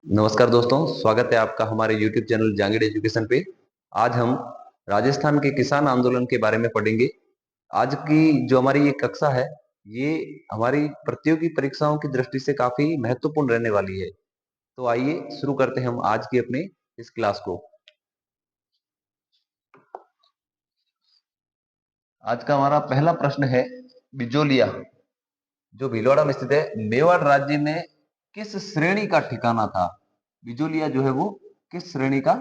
नमस्कार दोस्तों, स्वागत है आपका हमारे YouTube चैनल जांगिड़ एजुकेशन पे। आज हम राजस्थान के किसान आंदोलन के बारे में पढ़ेंगे। आज की जो हमारी ये कक्षा है, ये हमारी प्रतियोगी परीक्षाओं की दृष्टि से काफी महत्वपूर्ण रहने वाली है। तो आइए शुरू करते हैं हम आज की अपने इस क्लास को। आज का हमारा पहला प्रश्न है, बिजोलिया जो भीलवाड़ा में स्थित है, मेवाड़ राज्य में किस श्रेणी का ठिकाना था? बिजोलिया जो है वो किस श्रेणी का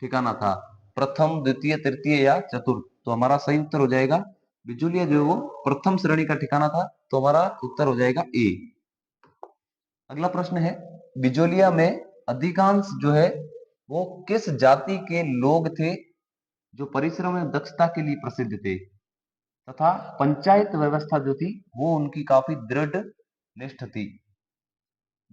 ठिकाना था? प्रथम, द्वितीय, तृतीय या चतुर्थ? तो हमारा सही उत्तर हो जाएगा बिजोलिया जो है वो प्रथम श्रेणी का ठिकाना था। तो हमारा उत्तर हो जाएगा ए। अगला प्रश्न है, बिजोलिया में अधिकांश जो है वो किस जाति के लोग थे जो परिश्रम में दक्षता के लिए प्रसिद्ध थे, तथा पंचायत व्यवस्था जो थी वो उनकी काफी दृढ़ निष्ठ थी?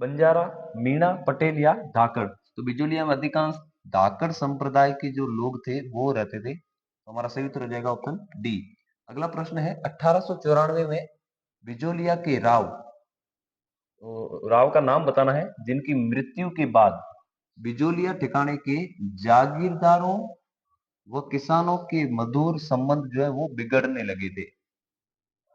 बंजारा, मीणा, पटेल या धाकड़? तो बिजोलिया में अधिकांश धाकड़ संप्रदाय के जो लोग थे वो रहते थे। तो हमारा सही उत्तर हो जाएगा ऑप्शन डी। अगला प्रश्न है, 1894 में बिजोलिया के राव, तो राव का नाम बताना है जिनकी मृत्यु के बाद बिजोलिया ठिकाने के जागीरदारों व किसानों के मधुर संबंध जो है वो बिगड़ने लगे थे।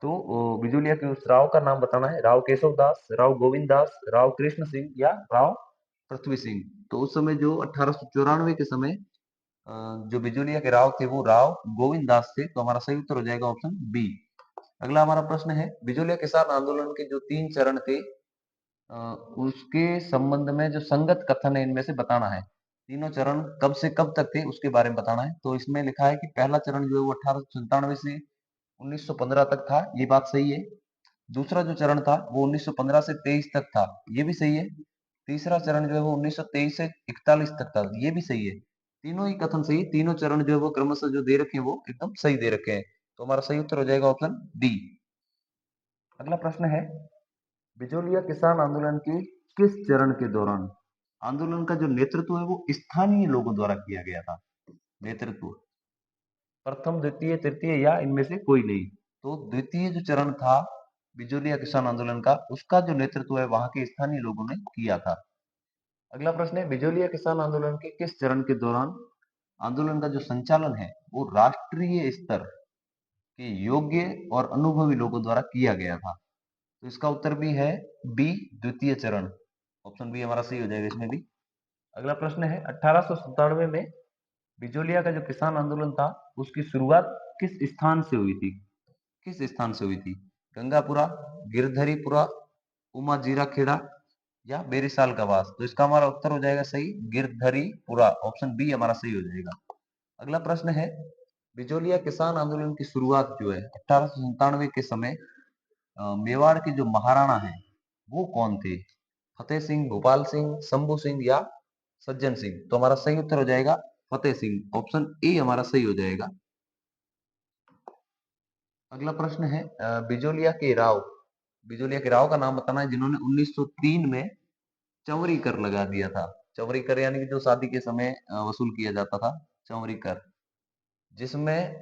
तो बिजोलिया के उस राव का नाम बताना है, राव केशव दास, राव गोविंद दास, राव कृष्ण सिंह या राव पृथ्वी सिंह? तो उस समय जो 1894 के समय जो बिजोलिया के राव थे वो राव गोविंद दास थे। तो हमारा सही उत्तर हो जाएगा ऑप्शन बी। अगला हमारा प्रश्न है, बिजोलिया किसान आंदोलन के जो 3 चरण थे अ, उसके संबंध में जो संगत कथन है इनमें से बताना है। तीनों चरण कब से कब तक थे उसके बारे में बताना है। तो इसमें लिखा है कि पहला चरण जो है वो 1897 से 1915 तक था, ये बात सही है। दूसरा जो चरण था वो 1915 से 23 तक था, ये भी सही है। तीसरा चरण जो है वो 1923 से 41 तक था, ये भी सही है। तीनों ही कथन सही, तीनों चरण जो है वो क्रमशः जो दे रखे हैं वो एकदम सही दे रखे हैं। तो हमारा सही उत्तर हो जाएगा ऑप्शन डी। अगला प्रश्न है, बिजोलिया किसान आंदोलन के किस चरण के दौरान आंदोलन का जो नेतृत्व है वो स्थानीय लोगों द्वारा किया गया था? नेतृत्व प्रथम, द्वितीय, तृतीय या इनमें से कोई नहीं? तो द्वितीय जो चरण था बिजोलिया किसान आंदोलन का, उसका जो नेतृत्व है वहां के स्थानीय लोगों ने किया था। अगला प्रश्न है, बिजोलिया किसान आंदोलन के किस चरण के दौरान आंदोलन का जो संचालन है वो राष्ट्रीय स्तर के योग्य और अनुभवी लोगों द्वारा किया गया था? तो इसका उत्तर भी है बी, द्वितीय चरण। ऑप्शन बी हमारा सही हो जाएगा इसमें भी। अगला प्रश्न है, 1897 में बिजोलिया का जो किसान आंदोलन था उसकी शुरुआत किस स्थान से हुई थी? किस स्थान से हुई थी? गंगापुरा, गिरधरीपुरा, उमा जीरा खेड़ा या बेरिसाल का वास? तो इसका हमारा उत्तर हो जाएगा सही, गिरधरीपुरा। ऑप्शन बी हमारा सही हो जाएगा। अगला प्रश्न है, बिजोलिया किसान आंदोलन की शुरुआत जो है 1897 के समय मेवाड़ के जो महाराणा है वो कौन थे? फतेह सिंह, भोपाल सिंह, शंभू सिंह या सज्जन सिंह? तो हमारा सही उत्तर हो जाएगा फतेह सिंह। ऑप्शन ए हमारा सही हो जाएगा। अगला प्रश्न है, बिजोलिया के राव का नाम बताना है जिन्होंने 1903 में चौरी कर लगा दिया था। चौरी कर यानी कि जो शादी के समय वसूल किया जाता था, चौरी कर, जिसमें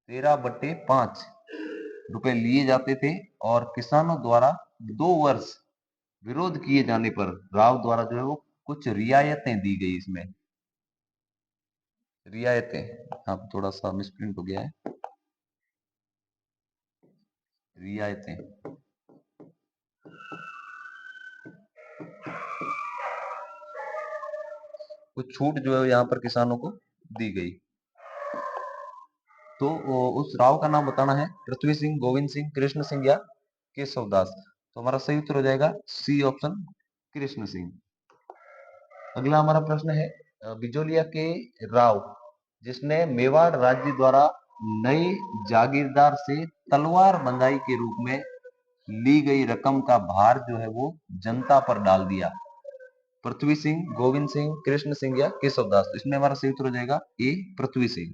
13/5 रुपए लिए जाते थे और किसानों द्वारा 2 वर्ष विरोध किए जाने पर राव द्वारा जो है वो कुछ रियायतें दी गई। इसमें रियायतें, हाँ थोड़ा सा मिसप्रिंट हो गया है, रियायतें। कुछ छूट जो है यहाँ पर किसानों को दी गई। तो उस राव का नाम बताना है, पृथ्वी सिंह, गोविंद सिंह, कृष्ण सिंह या केशव दास? तो हमारा सही उत्तर हो जाएगा सी ऑप्शन, कृष्ण सिंह। अगला हमारा प्रश्न है, बिजोलिया के राव जिसने मेवाड़ राज्य द्वारा नई जागीरदार से तलवार बंधाई के रूप में ली गई रकम का भार जो है वो जनता पर डाल दिया, पृथ्वी सिंह, गोविंद सिंह, कृष्ण सिंह या केशव दास? इसमें हमारा सही उत्तर हो जाएगा ए, पृथ्वी सिंह।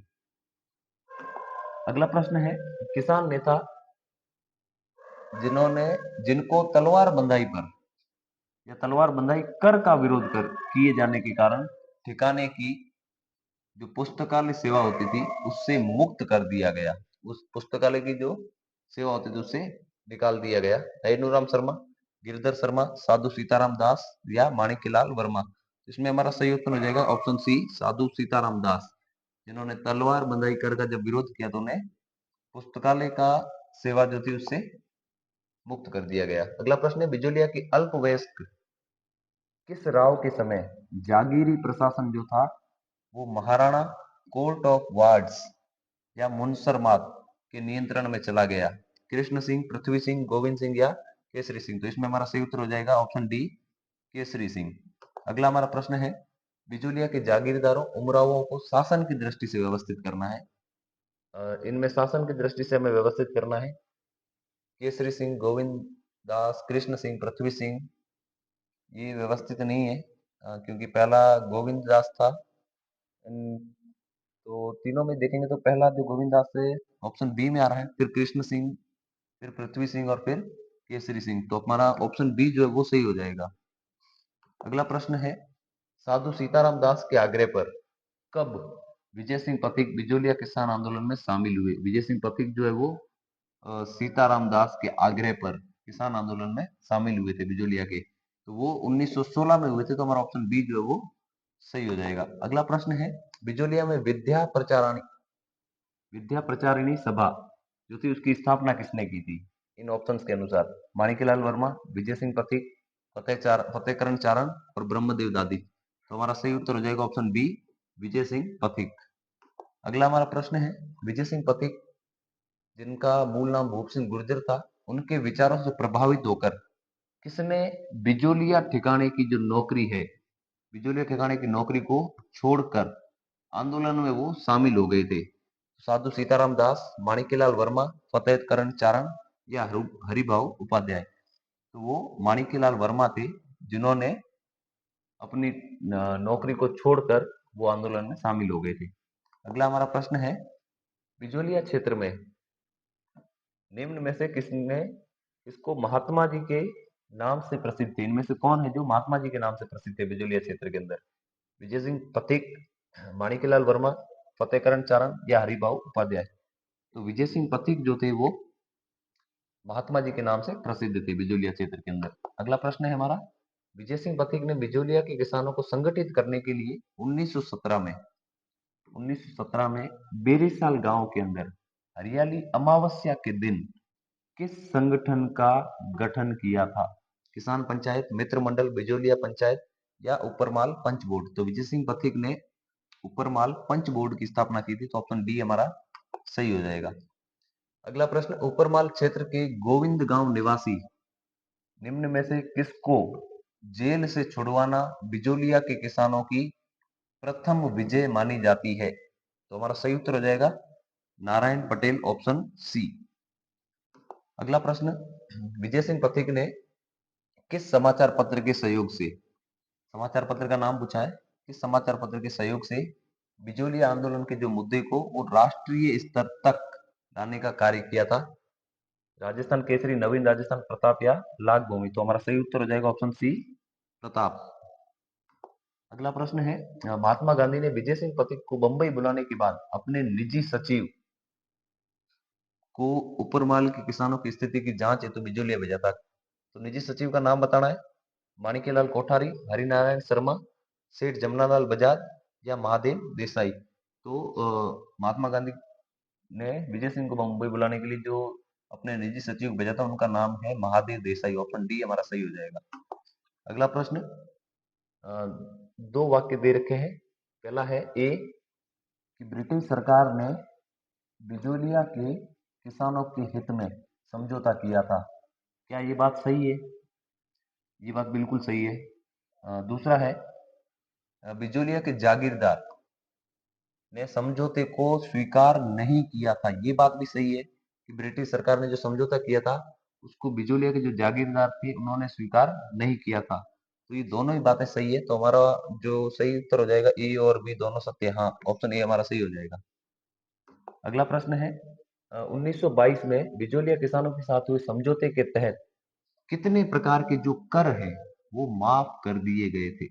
अगला प्रश्न है, किसान नेता जिन्होंने जिनको तलवार बंधाई पर या तलवार बंधाई कर का विरोध कर किए जाने के कारण ठिकाने की जो पुस्तकालय सेवा होती थी उससे मुक्त कर दिया गया, उस पुस्तकालय की जो सेवा होती थी उससे निकाल दिया गया? नैनूराम शर्मा, गिरधर शर्मा, साधु सीताराम दास या माणिक्यलाल वर्मा। इसमें हमारा सही उत्तर हो जाएगा ऑप्शन सी, साधु सीताराम दास, जिन्होंने तलवार बंधाई कर का जब विरोध किया तो उन्हें पुस्तकालय का सेवा जो थी उससे मुक्त कर दिया गया। अगला प्रश्न है, बिजोलिया की अल्पवयस्क किस राव के समय जागीरी प्रशासन जो था वो महाराणा कोर्ट ऑफ वार्ड्स या मुनसरमात के नियंत्रण में चला गया? कृष्ण सिंह, पृथ्वी सिंह, गोविंद सिंह या केसरी सिंह। तो इसमें हमारा सही उत्तर हो जाएगा ऑप्शन डी, केसरी सिंह। अगला हमारा प्रश्न है, बिजोलिया के जागीरदारों उमरावों को शासन की दृष्टि से व्यवस्थित करना है। इनमें शासन की दृष्टि से हमें व्यवस्थित करना है केसरी सिंह, गोविंद दास, कृष्ण सिंह, पृथ्वी सिंह। ये व्यवस्थित नहीं है क्योंकि पहला गोविंद दास था। तो तीनों में देखेंगे तो पहला जो गोविंद दास है ऑप्शन बी में आ रहा है, फिर कृष्ण सिंह, फिर पृथ्वी सिंह और फिर केसरी सिंह। तो हमारा ऑप्शन बी जो है वो सही हो जाएगा। अगला प्रश्न है, साधु सीताराम दास के आग्रह पर कब विजय सिंह पथिक बिजोलिया किसान आंदोलन में शामिल हुए? विजय सिंह पथिक जो है वो सीताराम दास के आग्रह पर किसान आंदोलन में शामिल हुए थे बिजोलिया के। तो वो 1916 में हुए थे। तो हमारा ऑप्शन बी जो है वो सही हो जाएगा। अगला प्रश्न है, बिजोलिया में विद्या प्रचारिणी सभा जो थी उसकी स्थापना किसने की थी? इन ऑप्शंस के अनुसार माणिक्यलाल वर्मा, विजय सिंह पथिक, फतेहकरण चारण और ब्रह्मदेव दादी। तो हमारा सही उत्तर हो जाएगा ऑप्शन बी, विजय सिंह पथिक। अगला हमारा प्रश्न है, विजय सिंह पथिक जिनका मूल नाम भूप सिंह गुर्जर था, उनके विचारों से प्रभावित होकर किसने बिजोलिया ठिकाने की जो नौकरी है, बिजोलिया ठिकाने की नौकरी को छोड़कर आंदोलन में वो शामिल हो गए थे? साधु सीताराम दास, माणिक्यलाल वर्मा, फतेहकरण चारण या हरिभाऊ उपाध्याय। तो वो माणिक्यलाल वर्मा थे जिन्होंने अपनी नौकरी को छोड़कर वो आंदोलन में शामिल हो गए थे। अगला हमारा प्रश्न है, बिजोलिया क्षेत्र में निम्न में से किसने इसको महात्मा जी के नाम से प्रसिद्ध थे? इनमें से कौन है जो महात्मा जी के नाम से प्रसिद्ध थे बिजोलिया क्षेत्र के अंदर? विजय सिंह पथिक, माणिक्यलाल वर्मा, फतेहकरण चारण या हरिभाऊ उपाध्याय। तो विजय सिंह पथिक जो थे वो महात्मा जी के नाम से प्रसिद्ध थे बिजोलिया क्षेत्र के अंदर। अगला प्रश्न है हमारा, विजय सिंह पथिक ने बिजोलिया के किसानों को संगठित करने के लिए 1917 में बेरीसाल गांव के अंदर हरियाली अमावस्या के दिन किस संगठन का गठन किया था? किसान पंचायत, मित्र मंडल, बिजोलिया पंचायत या उपरमाल पंच बोर्ड। तो विजय सिंह पथिक ने उपरमाल पंच बोर्ड की स्थापना की थी। तो ऑप्शन डी हमारा सही हो जाएगा। अगला प्रश्न, उपरमाल क्षेत्र के गोविंद गांव निवासी निम्न में से किसको जेल से छुड़वाना बिजोलिया के किसानों की प्रथम विजय मानी जाती है? तो हमारा सही उत्तर हो जाएगा नारायण पटेल, ऑप्शन सी। अगला प्रश्न, विजय सिंह पथिक ने किस समाचार पत्र के सहयोग से, समाचार पत्र का नाम पूछा है, किस समाचार पत्र के सहयोग से बिजोलिया आंदोलन के जो मुद्दे को वो राष्ट्रीय स्तर तक लाने का कार्य किया था? राजस्थान केसरी, नवीन राजस्थान, प्रताप या लाख भूमि। तो हमारा सही उत्तर हो जाएगा ऑप्शन सी, प्रताप। अगला प्रश्न है, महात्मा गांधी ने विजय सिंह पथिक को बंबई बुलाने के बाद अपने निजी सचिव को उपरमाल के किसानों की स्थिति की जांच हेतु बिजोलिया भेजा था। तो निजी सचिव का नाम बताना है, माणिक्यलाल कोठारी, हरिनारायण शर्मा, सेठ जमनालाल बजाज या महादेव देसाई। तो महात्मा गांधी ने विजय सिंह को मुंबई बुलाने के लिए जो अपने निजी सचिव भेजा था उनका नाम है महादेव देसाई। ऑप्शन डी हमारा सही हो जाएगा। अगला प्रश्न, दो वाक्य दे रखे हैं। पहला है ए कि ब्रिटिश सरकार ने बिजोलिया के किसानों के हित में समझौता किया था। क्या ये बात सही है? ये बात बिल्कुल सही है। दूसरा है, बिजोलिया के जागीरदार ने समझौते को स्वीकार नहीं किया था। ये बात भी सही है कि ब्रिटिश सरकार ने जो समझौता किया था उसको बिजोलिया के जो जागीरदार थे उन्होंने स्वीकार नहीं किया था। तो ये दोनों ही बातें सही है। तो हमारा जो सही उत्तर हो जाएगा ए और बी दोनों सत्य। हाँ, ऑप्शन ए हमारा सही हो जाएगा। अगला प्रश्न है, 1922 में बिजोलिया किसानों के साथ हुए समझौते के तहत कितने प्रकार के जो कर हैं वो माफ कर दिए गए थे?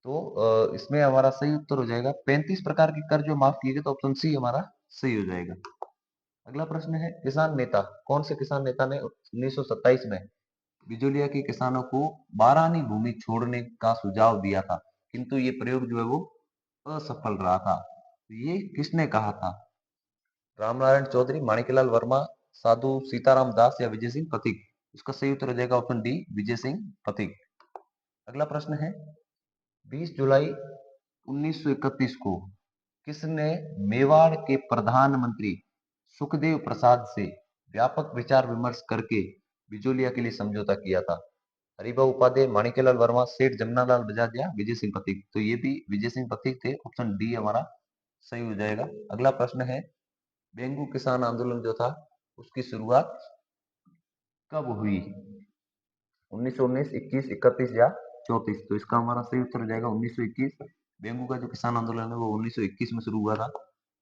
तो इसमें हमारा सही उत्तर हो जाएगा 35 प्रकार के कर जो माफ किए गए। तो ऑप्शन सी हमारा सही हो जाएगा। अगला प्रश्न है, किसान नेता, कौन से किसान नेता ने 1927 में बिजोलिया के किसानों को बारानी भूमि छोड़ने का सुझाव दिया था, किंतु ये प्रयोग जो है वो असफल रहा था। तो ये किसने कहा था? रामनारायण चौधरी, माणिकलाल वर्मा, साधु सीताराम दास या विजय सिंह पथिक? इसका सही उत्तर हो जाएगा ऑप्शन डी, विजय सिंह पथिक। अगला प्रश्न है, 20 जुलाई 1931 को किसने मेवाड़ के प्रधानमंत्री सुखदेव प्रसाद से व्यापक विचार विमर्श करके बिजोलिया के लिए समझौता किया था? हरिभाऊ उपाध्याय, माणिक्यलाल वर्मा, सेठ जमनालाल बजाज या विजय सिंह पथिक? तो ये भी विजय सिंह पथिक थे, ऑप्शन डी हमारा सही हो जाएगा। अगला प्रश्न है, बेंगू किसान आंदोलन जो था उसकी शुरुआत कब हुई? 1919, 21, 31 या 34? तो इसका हमारा सही उत्तर हो जाएगा 1921। बेंगू का जो किसान आंदोलन है वो 1921 में शुरू हुआ था।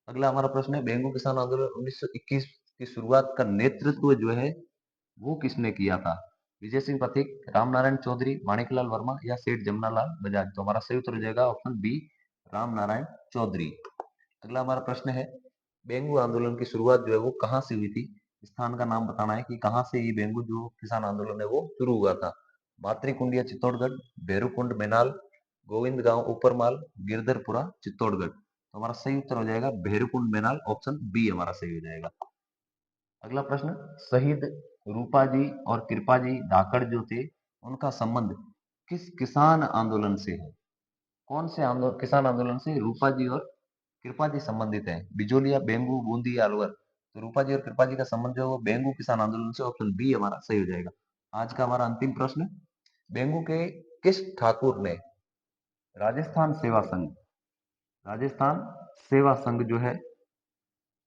अगला हमारा प्रश्न है, बेंगू किसान आंदोलन 1921 की शुरुआत का नेतृत्व जो है वो किसने किया था? विजय सिंह पथिक, रामनारायण चौधरी, माणिकलाल वर्मा या सेठ जमनालाल बजाज? तो हमारा सही उत्तर हो जाएगा ऑप्शन बी, रामनारायण चौधरी। अगला हमारा प्रश्न है, बेंगू आंदोलन की शुरुआत जो है वो कहाँ से हुई थी? स्थान का नाम बताना है कि कहाँ से ये बेंगू जो किसान आंदोलन है वो शुरू हुआ था। मातृकुंडिया चित्तौड़गढ़, भैरूकुंड मैनाल, गोविंद गांव ऊपरमाल, गिरधरपुरा चित्तौड़गढ़? तो हमारा सही उत्तर हो जाएगा भैरूकुंड मैनाल, ऑप्शन बी हमारा सही हो जाएगा। अगला प्रश्न, शहीद रूपा जी और कृपा जी धाकड़ जो थे उनका संबंध किस किसान आंदोलन से है? कौन से किसान आंदोलन से रूपा जी और कृपा जी संबंधित हैं? बिजोलिया, बेंगू, बूंदी या अलवर? तो रूपा जी और कृपा जी का संबंध जो है वो बेंगू किसान आंदोलन से, ऑप्शन बी हमारा सही हो जाएगा। आज का हमारा अंतिम प्रश्न, बेंगू के किस ठाकुर ने राजस्थान सेवा संघ, राजस्थान सेवा संघ जो है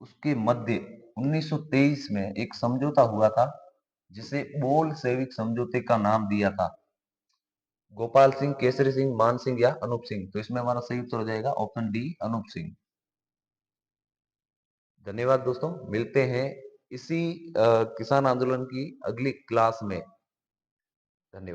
उसके मध्य 1923 में एक समझौता हुआ था जिसे बोल सेविक समझौते का नाम दिया था? गोपाल सिंह, केसरी सिंह, मान सिंह या अनूप सिंह? तो इसमें हमारा सही उत्तर हो जाएगा ऑप्शन डी, अनूप सिंह। धन्यवाद दोस्तों, मिलते हैं इसी किसान आंदोलन की अगली क्लास में।